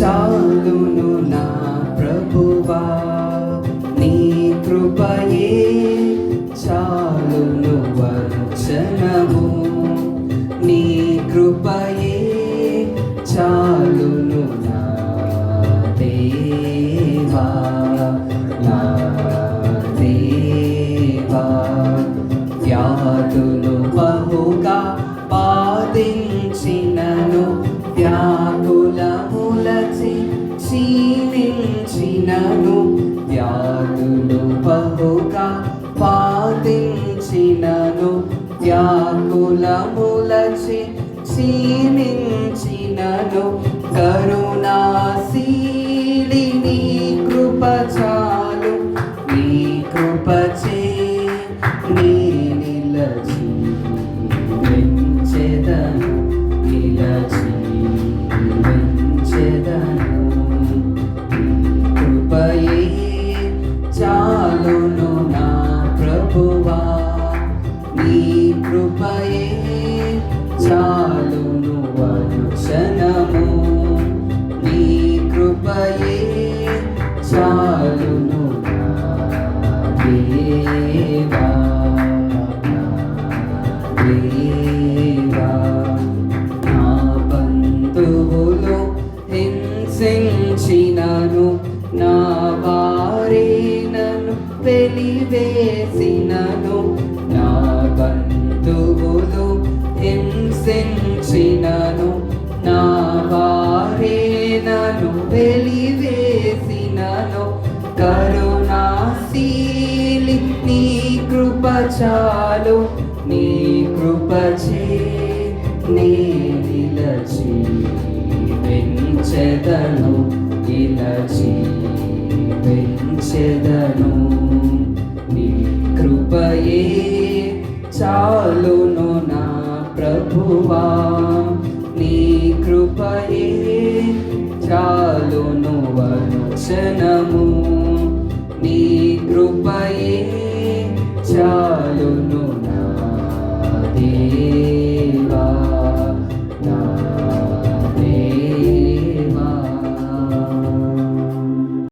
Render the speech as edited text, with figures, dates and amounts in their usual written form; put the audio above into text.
చాలును నా ప్రభువా, నీ కృపయే చాలును వచనము, నీ కృపయే చాలును నా దేవా, నా దేవా. వ్యాధులు బహుగా బాధించినను, వ్యాకులములచి క్షీణించినను, వ్యాధులు బహుగా బాధించినను, వ్యాకులములచి క్షీణించినను, కరుణాశీలి నీ కృప చాలు, నీ కృపచే నీ నిలచి వెంచెదను, నిలచి వెంచెదను. నీ కృపయే చాలును నా ప్రభువా, నీ కృపయే చాలును వచనము, నీ కృపయే చాలును నా దేవా, నా దేవా. నా బంధువులు హింసించినను, నా వారే నన్ను వెలివేసినను, నా బంధువులు హింసించినను, నా వారే నన్ను వెలివేసినను, కరుణాశీలి నీ కృప చాలు, నీ కృపచే నీ నిలచి వెంచెదను, నిలచి వెంచెదను. నీ కృపయే చాలును నా ప్రభువా, నీ కృపయే చాలును వచనము,